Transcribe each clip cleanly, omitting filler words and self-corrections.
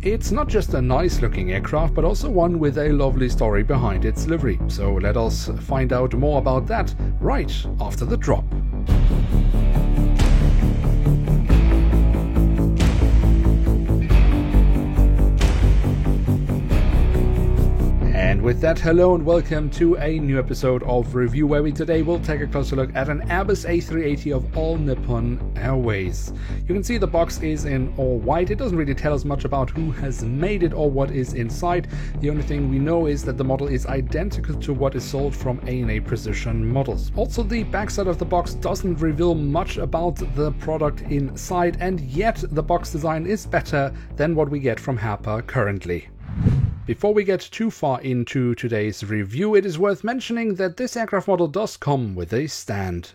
It's not just a nice looking aircraft, but also one with a lovely story behind its livery. So let us find out more about that right after the drop. And with that, hello and welcome to a new episode of Review, where we today will take a closer look at an Airbus A380 of All Nippon Airways. You can see the box is in all white. It doesn't really tell us much about who has made it or what is inside. The only thing we know is that the model is identical to what is sold from ANA Precision models. Also, the backside of the box doesn't reveal much about the product inside, and yet the box design is better than what we get from Herpa currently. Before we get too far into today's review, it is worth mentioning that this aircraft model does come with a stand.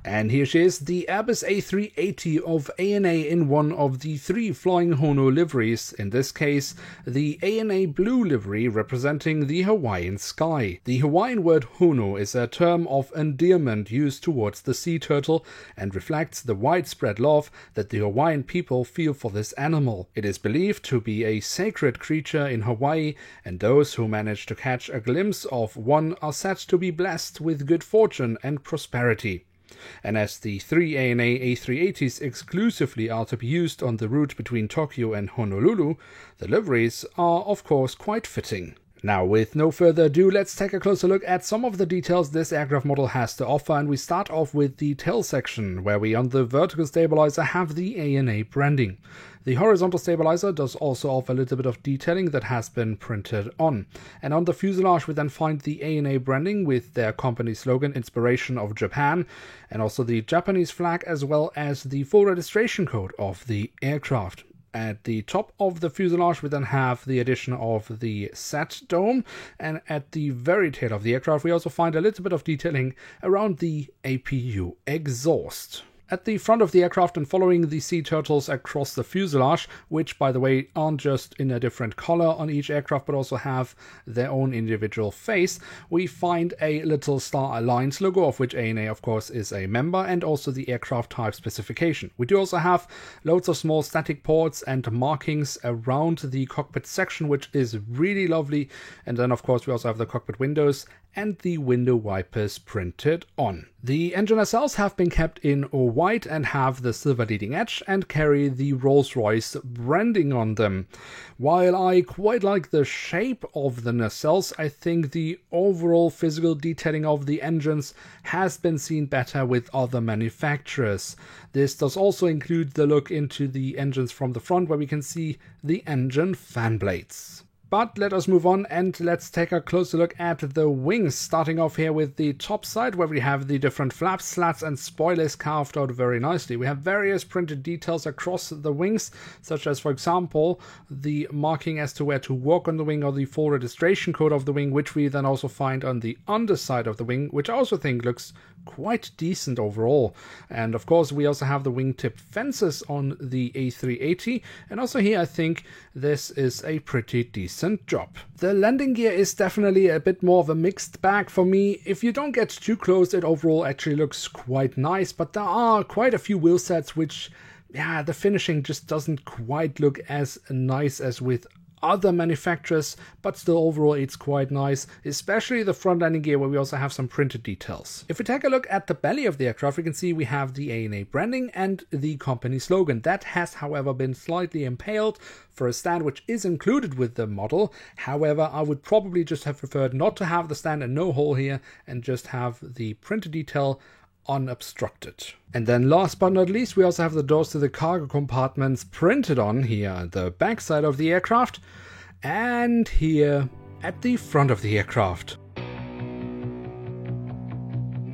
And here she is, the Airbus A380 of ANA in one of the three Flying Hono liveries, in this case the ANA Blue livery representing the Hawaiian sky. The Hawaiian word Hono is a term of endearment used towards the sea turtle and reflects the widespread love that the Hawaiian people feel for this animal. It is believed to be a sacred creature in Hawaii, and those who manage to catch a glimpse of one are said to be blessed with good fortune and prosperity. And as the three ANA A380s exclusively are to be used on the route between Tokyo and Honolulu, the liveries are of course quite fitting. Now, with no further ado, let's take a closer look at some of the details this aircraft model has to offer, and we start off with the tail section, where we on the vertical stabilizer have the ANA branding. The horizontal stabilizer does also offer a little bit of detailing that has been printed on. And on the fuselage we then find the ANA branding with their company slogan, Inspiration of Japan, and also the Japanese flag as well as the full registration code of the aircraft. At the top of the fuselage we then have the addition of the SAT dome, and at the very tail of the aircraft we also find a little bit of detailing around the APU exhaust. At the front of the aircraft and following the sea turtles across the fuselage, which by the way aren't just in a different color on each aircraft but also have their own individual face, we find a little Star Alliance logo, of which ANA of course is a member, and also the aircraft type specification. We do also have loads of small static ports and markings around the cockpit section, which is really lovely, and then of course we also have the cockpit windows and the window wipers printed on. The engine nacelles have been kept in white and have the silver leading edge and carry the Rolls-Royce branding on them. While I quite like the shape of the nacelles, I think the overall physical detailing of the engines has been seen better with other manufacturers. This does also include the look into the engines from the front, where we can see the engine fan blades. But let us move on and let's take a closer look at the wings, starting off here with the top side, where we have the different flaps, slats and spoilers carved out very nicely. We have various printed details across the wings, such as for example the marking as to where to walk on the wing or the full registration code of the wing, which we then also find on the underside of the wing, which I also think looks quite decent overall. And of course we also have the wingtip fences on the A380, and also here I think this is a pretty decent job. The landing gear is definitely a bit more of a mixed bag for me. If you don't get too close, it overall actually looks quite nice, but there are quite a few wheel sets which, the finishing just doesn't quite look as nice as with other manufacturers, but still overall it's quite nice, especially the front landing gear, where we also have some printed details. If we take a look at the belly of the aircraft, we can see we have the ANA branding and the company slogan. That has however been slightly impaled for a stand which is included with the model. However, I would probably just have preferred not to have the stand and no hole here, and just have the printed detail unobstructed. And then last but not least, we also have the doors to the cargo compartments printed on here at the back side of the aircraft and here at the front of the aircraft.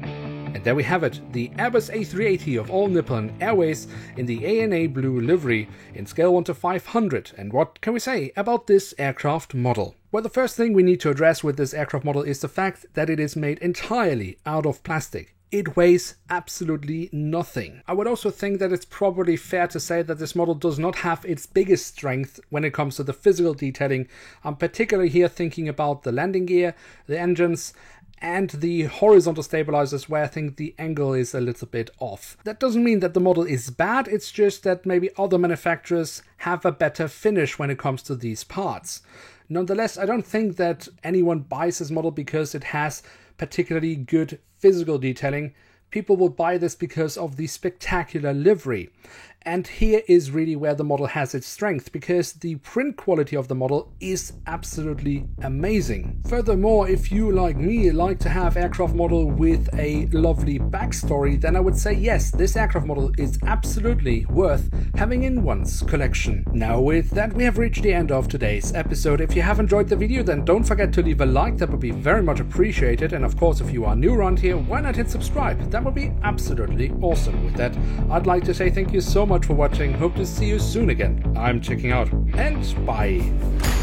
And there we have it, the Airbus A380 of All Nippon Airways in the ANA Blue livery in scale 1 to 500. And what can we say about this aircraft model? Well, the first thing we need to address with this aircraft model is the fact that it is made entirely out of plastic. It weighs absolutely nothing. I would also think that it's probably fair to say that this model does not have its biggest strength when it comes to the physical detailing. I'm particularly here thinking about the landing gear, the engines, and the horizontal stabilizers where I think the angle is a little bit off. That doesn't mean that the model is bad, it's just that maybe other manufacturers have a better finish when it comes to these parts. Nonetheless, I don't think that anyone buys this model because it has particularly good physical detailing. People will buy this because of the spectacular livery. And here is really where the model has its strength, because the print quality of the model is absolutely amazing. Furthermore, if you, like me, like to have aircraft model with a lovely backstory, then I would say yes, this aircraft model is absolutely worth having in one's collection. Now with that, we have reached the end of today's episode. If you have enjoyed the video, then don't forget to leave a like, that would be very much appreciated. And of course, if you are new around here, why not hit subscribe? That would be absolutely awesome. With that, I'd like to say thank you so much for watching. Hope to see you soon again. I'm checking out, and bye.